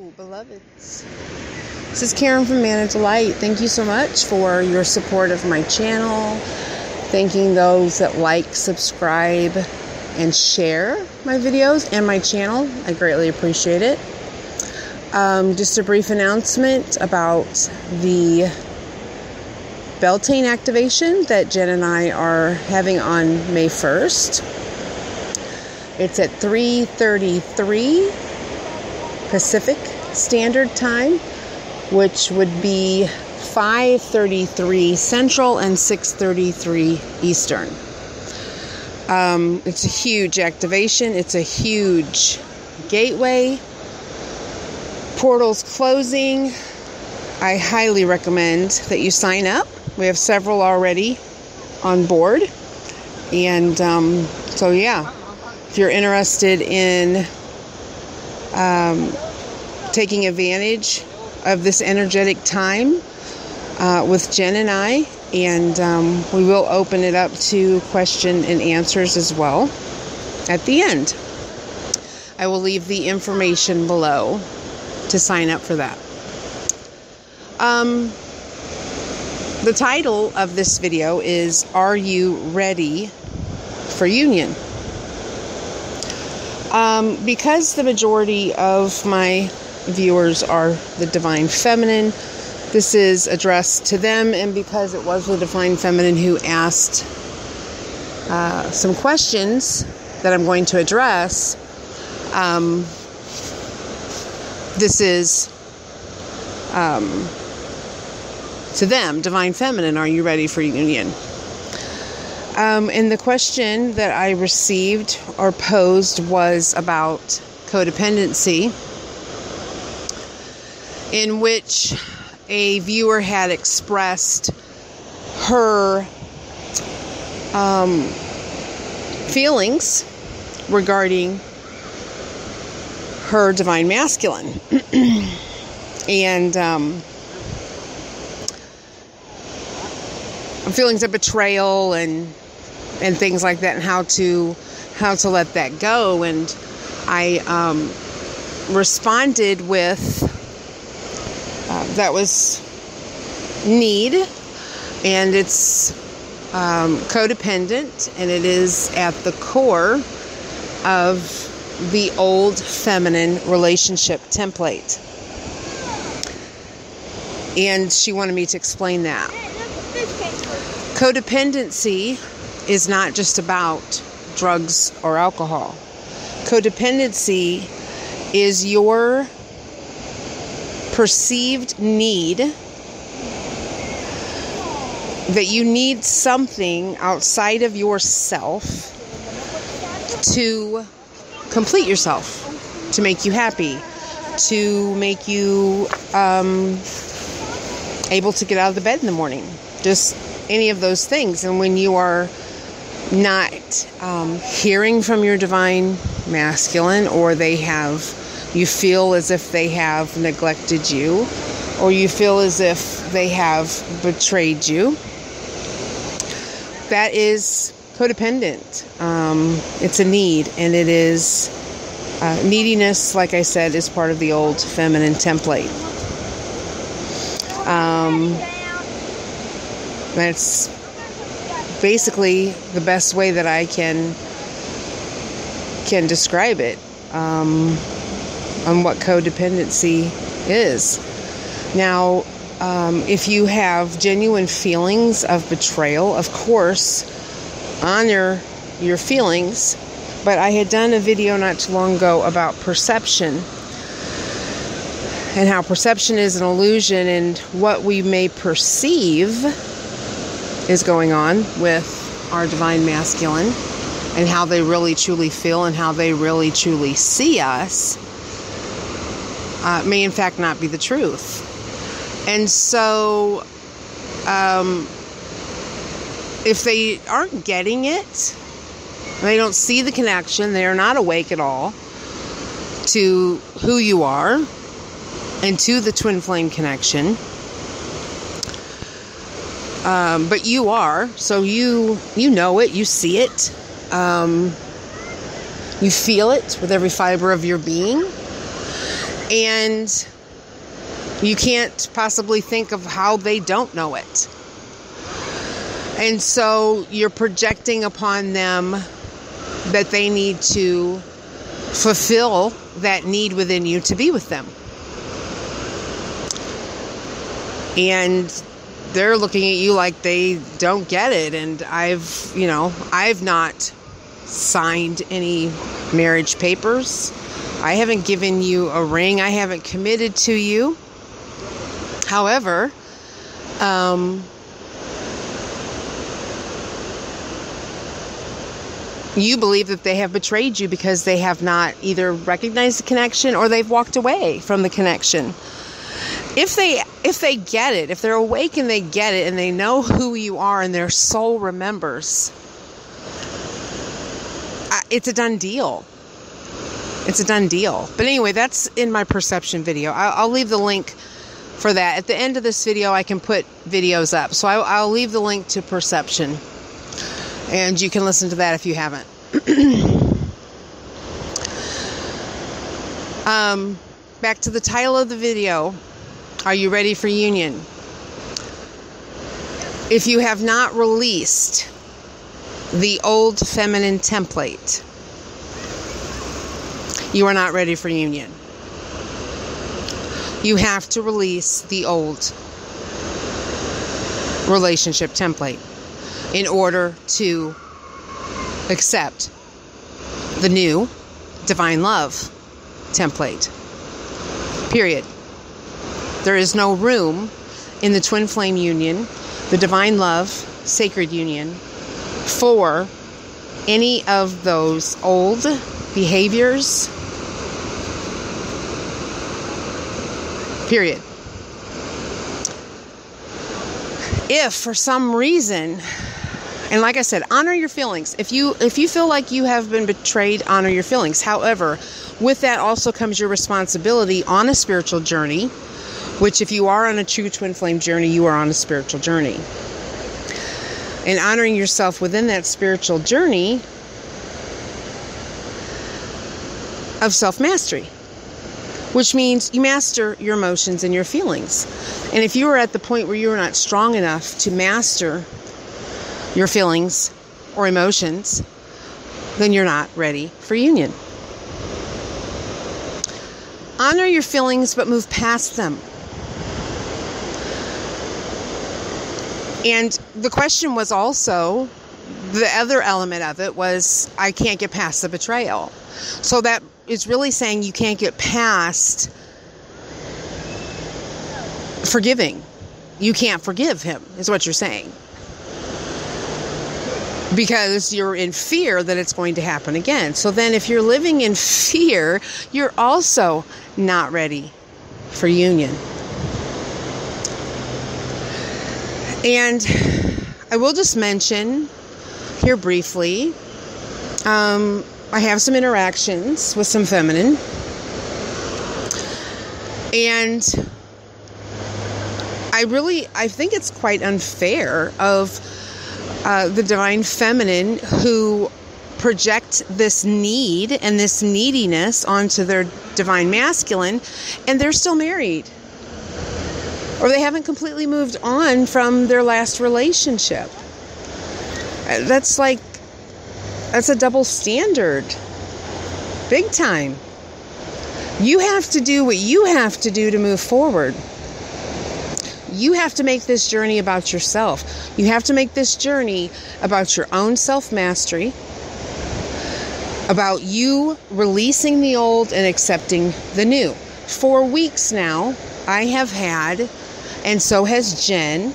Hello, beloveds. This is Karen from Mana Delight. Thank you so much for your support of my channel. Thanking those that like, subscribe, and share my videos and my channel. I greatly appreciate it. Just a brief announcement about the Beltane activation that Jen and I are having on May 1st. It's at 3:33 Pacific Standard Time, which would be 5:33 Central and 6:33 Eastern. It's a huge activation. It's a huge gateway. Portals closing. I highly recommend that you sign up. We have several already on board. And so yeah, if you're interested in taking advantage of this energetic time with Jen and I, and we will open it up to question and answers as well at the end. I will leave the information below to sign up for that. The title of this video is, Are You Ready for Union? Because the majority of my viewers are the Divine Feminine, this is addressed to them, and because it was the Divine Feminine who asked some questions that I'm going to address, this is to them, Divine Feminine, are you ready for union? And the question that I received or posed was about codependency, in which a viewer had expressed her feelings regarding her divine masculine and feelings of betrayal and things like that, and how to let that go. And I responded with that was need, and it's codependent, and it is at the core of the old feminine relationship template. And she wanted me to explain that. Codependency is not just about drugs or alcohol. Codependency is your perceived need, that you need something outside of yourself to complete yourself, to make you happy, to make you able to get out of the bed in the morning, just any of those things. And when you are not hearing from your divine masculine, or you feel as if they have neglected you, or you feel as if they have betrayed you, that is codependent. It's a need, and it is neediness, like I said, is part of the old feminine template. That's basically the best way that I can describe it on what codependency is. Now, if you have genuine feelings of betrayal, of course, honor your feelings. But I had done a video not too long ago about perception, and how perception is an illusion, and what we may perceive is going on with our divine masculine, and how they really truly feel and how they really truly see us may in fact not be the truth. And so if they aren't getting it, they don't see the connection, they are not awake at all to who you are and to the twin flame connection, but you are, so you know it, you see it, you feel it with every fiber of your being, And you can't possibly think of how they don't know it. And so you're projecting upon them that they need to fulfill that need within you to be with them. And they're looking at you like they don't get it. And I've not signed any marriage papers. I haven't given you a ring. I haven't committed to you. However, you believe that they have betrayed you because they have not either recognized the connection or they've walked away from the connection. If they get it, if they're awake and they get it and they know who you are and their soul remembers, it's a done deal. It's a done deal. But anyway, that's in my perception video. I'll leave the link for that. At the end of this video, I can put videos up. So I'll leave the link to perception. And you can listen to that if you haven't. Back to the title of the video. Are you ready for union? If you have not released the old feminine template, you are not ready for union. You have to release the old relationship template in order to accept the new divine love template. Period. There is no room in the twin flame union, the divine love sacred union, for any of those old behaviors. Period. If for some reason, and like I said, honor your feelings. If you feel like you have been betrayed, honor your feelings. However, with that also comes your responsibility on a spiritual journey, which if you are on a true twin flame journey, you are on a spiritual journey. And honoring yourself within that spiritual journey of self-mastery, which means you master your emotions and your feelings. And if you are at the point where you are not strong enough to master your feelings or emotions, then you're not ready for union. Honor your feelings, but move past them. And the question was also, the other element of it was, I can't get past the betrayal. So that is really saying you can't get past forgiving. You can't forgive him, is what you're saying. Because you're in fear that it's going to happen again. So then if you're living in fear, you're also not ready for union. And I will just mention here briefly, I have some interactions with some feminine. And I think it's quite unfair of the divine feminine who project this need and this neediness onto their divine masculine, and they're still married. Or they haven't completely moved on from their last relationship. That's a double standard. Big time. You have to do what you have to do to move forward. You have to make this journey about yourself. You have to make this journey about your own self-mastery, about you releasing the old and accepting the new. For weeks now, I have had, and so has Jen,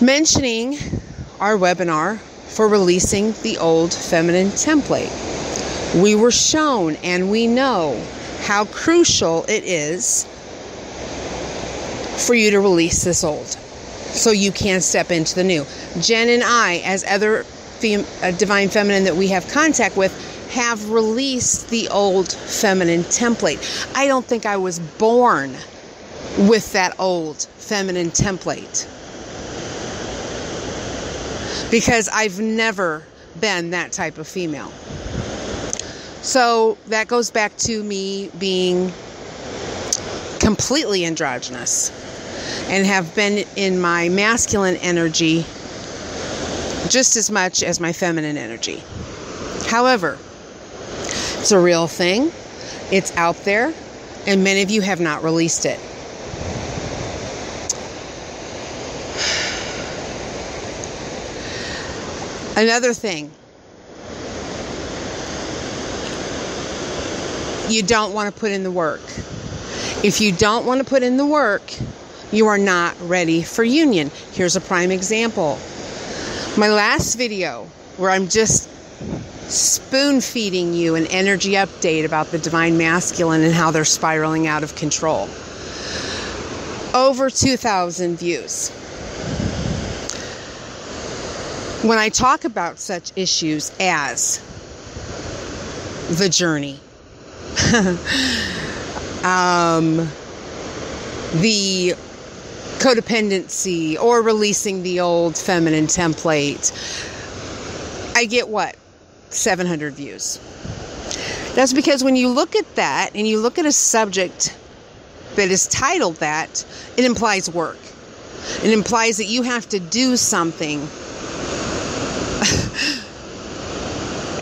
mentioning our webinar for releasing the old feminine template. We were shown and we know how crucial it is for you to release this old so you can step into the new. Jen and I, as other divine feminine that we have contact with, have released the old feminine template. I don't think I was born with that old feminine template, because I've never been that type of female. So that goes back to me being completely androgynous and have been in my masculine energy just as much as my feminine energy. However, it's a real thing. It's out there, and many of you have not released it. Another thing, you don't want to put in the work. If you don't want to put in the work, you are not ready for union. Here's a prime example. My last video, where I'm just spoon feeding you an energy update about the divine masculine and how they're spiraling out of control. Over 2,000 views. When I talk about such issues as the journey, the codependency, or releasing the old feminine template, I get what? 700 views. That's because when you look at that and you look at a subject that is titled that, it implies work. It implies that you have to do something.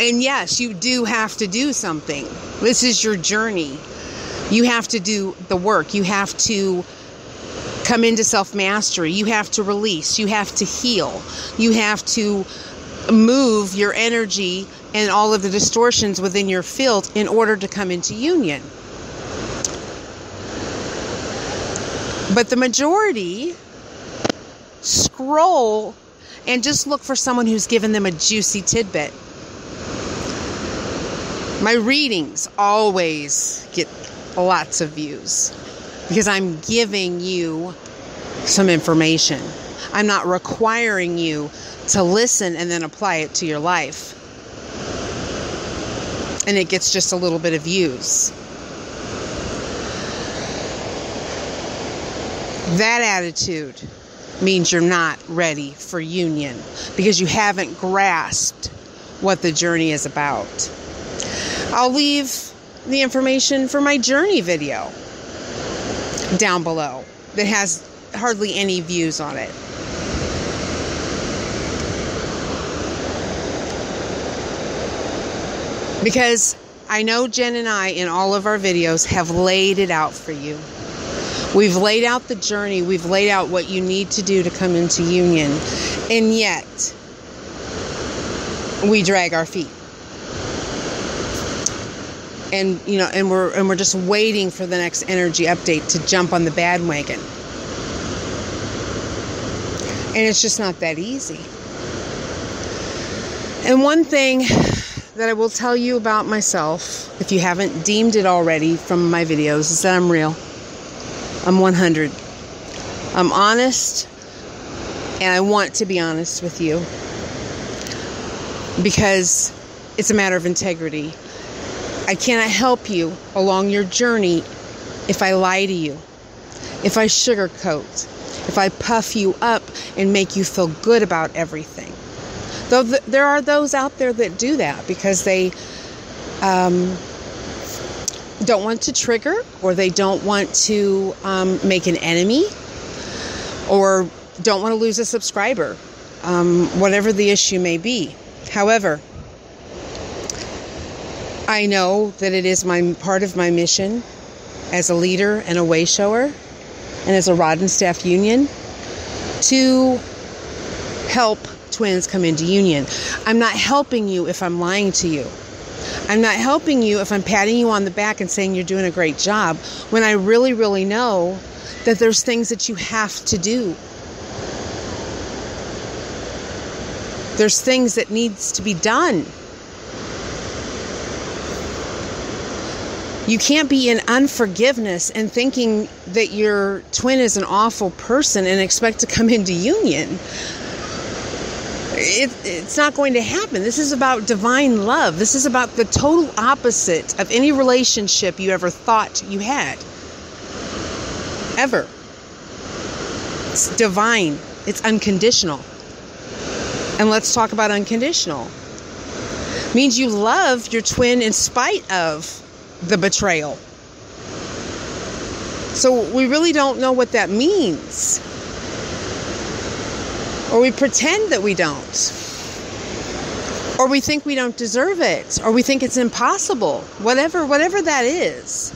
And yes, you do have to do something. This is your journey. You have to do the work. You have to come into self-mastery. You have to release. You have to heal. You have to move your energy and all of the distortions within your field in order to come into union. But the majority scroll and just look for someone who's given them a juicy tidbit. My readings always get lots of views because I'm giving you some information. I'm not requiring you to listen and then apply it to your life. And it gets just a little bit of views. That attitude means you're not ready for union because you haven't grasped what the journey is about. I'll leave the information for my journey video down below that has hardly any views on it. Because I know Jen and I, in all of our videos, have laid it out for you. We've laid out the journey. We've laid out what you need to do to come into union. And yet, we drag our feet. And, you know, and we're just waiting for the next energy update to jump on the bandwagon. And it's just not that easy. And one thing that I will tell you about myself, if you haven't deemed it already from my videos, is that I'm real. I'm 100. I'm honest, and I want to be honest with you because it's a matter of integrity. I cannot help you along your journey if I lie to you, if I sugarcoat, if I puff you up and make you feel good about everything. Though there are those out there that do that because they don't want to trigger, or they don't want to make an enemy, or don't want to lose a subscriber, whatever the issue may be. However, I know that it is part of my mission as a leader and a way shower and as a rod and staff union to help twins come into union. I'm not helping you if I'm lying to you. I'm not helping you if I'm patting you on the back and saying you're doing a great job when I really, really know that there's things that you have to do. There's things that needs to be done. You can't be in unforgiveness and thinking that your twin is an awful person and expect to come into union. It's not going to happen. This is about divine love. This is about the total opposite of any relationship you ever thought you had. Ever. It's divine. It's unconditional. And let's talk about unconditional. Means you love your twin in spite of the betrayal. So we really don't know what that means. Or we pretend that we don't. Or we think we don't deserve it. Or we think it's impossible. Whatever that is.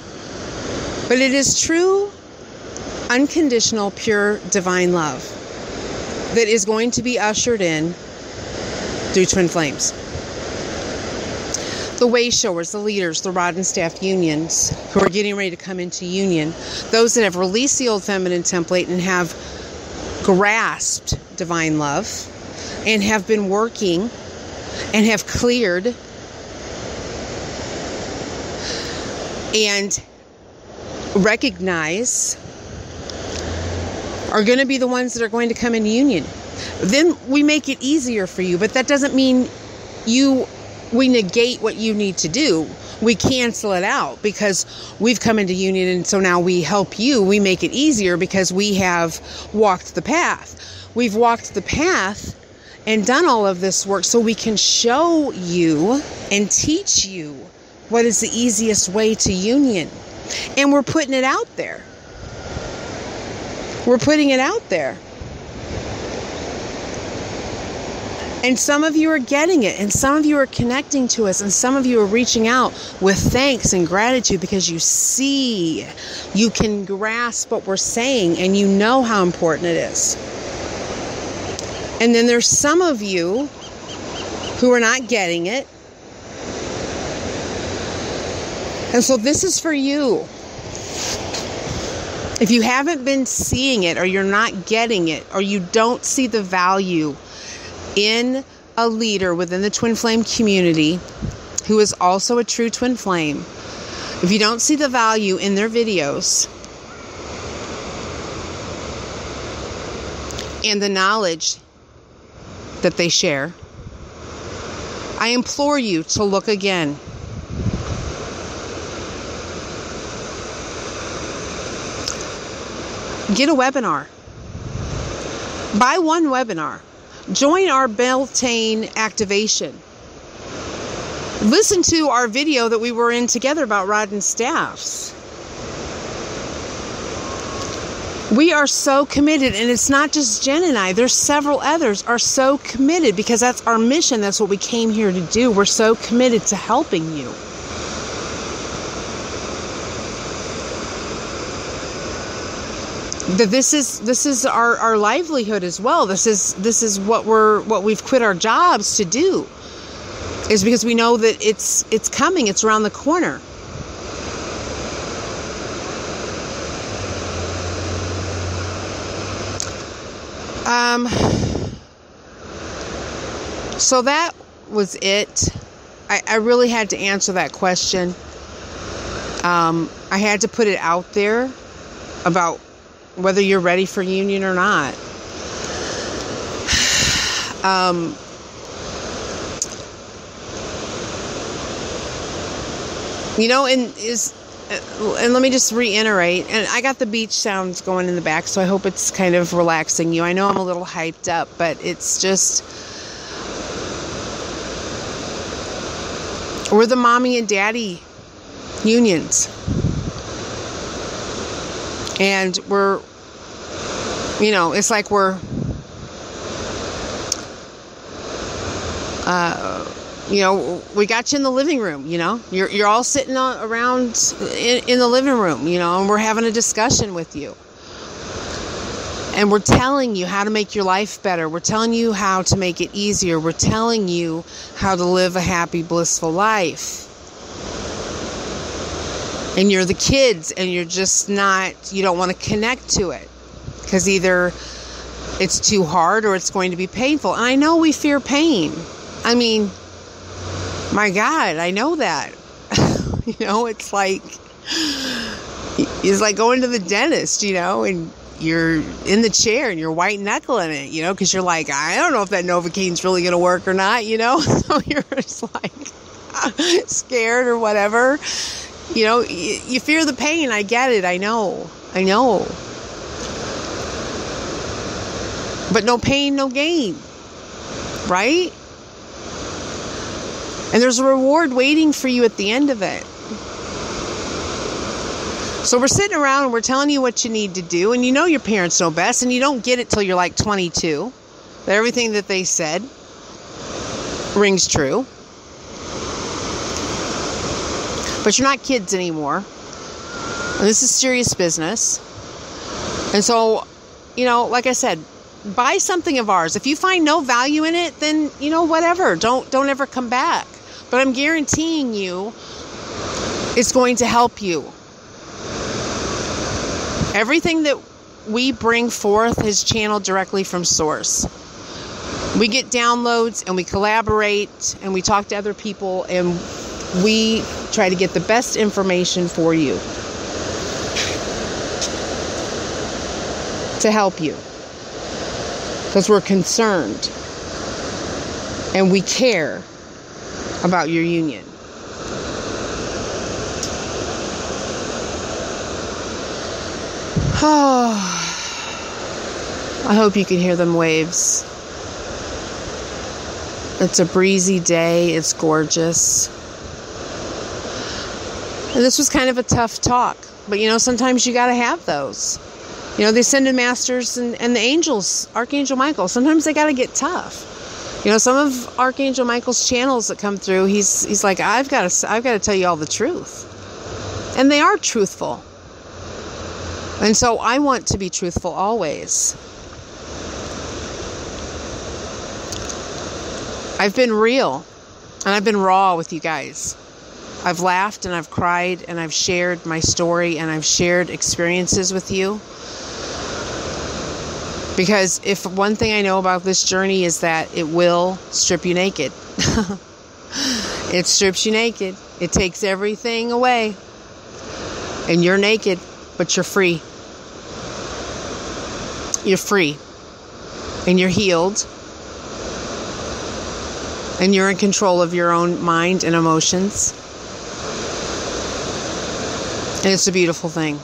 But it is true, unconditional, pure, divine love that is going to be ushered in through twin flames. The way showers, the leaders, the rod and staff unions who are getting ready to come into union, those that have released the old feminine template and have grasped divine love and have been working and have cleared and recognize are going to be the ones that are going to come in union. Then we make it easier for you, but that doesn't mean we negate what you need to do. We cancel it out because we've come into union, and so now we help you. We make it easier because we have walked the path. We've walked the path and done all of this work so we can show you and teach you what is the easiest way to union. And we're putting it out there. We're putting it out there. And some of you are getting it, and some of you are connecting to us, and some of you are reaching out with thanks and gratitude because you see, you can grasp what we're saying, and you know how important it is. And then there's some of you who are not getting it. And so this is for you. If you haven't been seeing it, or you're not getting it, or you don't see the value in a leader within the twin flame community who is also a true twin flame, if you don't see the value in their videos and the knowledge that they share, I implore you to look again. Get a webinar. Buy one webinar. Join our Beltane activation. Listen to our video that we were in together about rod and staffs. We are so committed, and it's not just Jen and I. There's several others are so committed because that's our mission. That's what we came here to do. We're so committed to helping you. This is our livelihood as well. This is what we've quit our jobs to do, is because we know that it's coming. It's around the corner. So that was it. I really had to answer that question. I had to put it out there about whether you're ready for union or not. And let me just reiterate, and I got the beach sounds going in the back, so I hope it's kind of relaxing you. I know I'm a little hyped up, but it's just, we're the mommy and daddy unions. And we're, it's like we're, we got you in the living room, you're all sitting around in the living room, and we're having a discussion with you. And we're telling you how to make your life better. We're telling you how to make it easier. We're telling you how to live a happy, blissful life. And you're the kids, and you're just you don't want to connect to it because either it's too hard or it's going to be painful. And I know we fear pain. I mean, my God, I know that. It's like going to the dentist, and you're in the chair and you're white knuckling it, because you're like, I don't know if that Novocaine's really going to work or not, so you're just like scared or whatever. You fear the pain. I get it. I know. But no pain, no gain. Right? And there's a reward waiting for you at the end of it. So we're sitting around and we're telling you what you need to do. And you know your parents know best. And you don't get it till you're like 22. That everything that they said rings true. But you're not kids anymore. And this is serious business. And so, you know, like I said, buy something of ours. If you find no value in it, then, you know, whatever. Don't ever come back. But I'm guaranteeing you it's going to help you. Everything that we bring forth is channeled directly from source. We get downloads and we collaborate and we talk to other people and we try to get the best information for you to help you. Because we're concerned and we care about your union. Oh, I hope you can hear them waves. It's a breezy day. It's gorgeous. And this was kind of a tough talk. But, you know, sometimes you got to have those. You know, the Ascended Masters and the angels, Archangel Michael, sometimes they got to get tough. You know, some of Archangel Michael's channels that come through, he's like, I've got to tell you all the truth. And they are truthful. And so I want to be truthful always. I've been real and I've been raw with you guys. I've laughed and I've cried and I've shared my story and I've shared experiences with you. Because if one thing I know about this journey is that it will strip you naked. It strips you naked. It takes everything away. And you're naked, but you're free. You're free. And you're healed. And you're in control of your own mind and emotions. And it's a beautiful thing.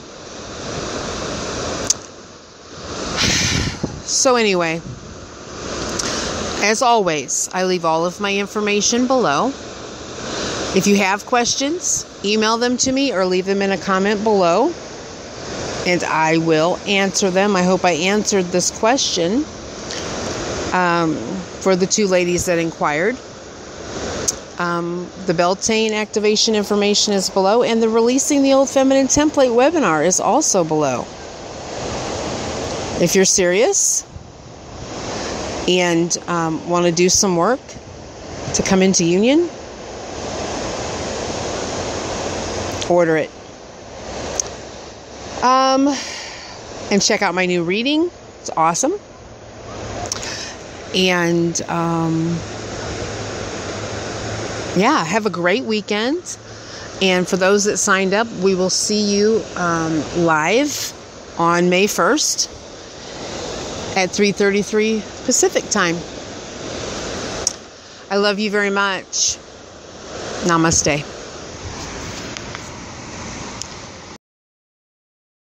So anyway, as always, I leave all of my information below. If you have questions, email them to me or leave them in a comment below. And I will answer them. I hope I answered this question for the two ladies that inquired. The Beltane activation information is below, and the Releasing the Old Feminine Template webinar is also below. If you're serious and want to do some work to come into union, order it. And check out my new reading. It's awesome. And yeah, have a great weekend. And for those that signed up, we will see you live on May 1st at 3:33 Pacific time. I love you very much. Namaste.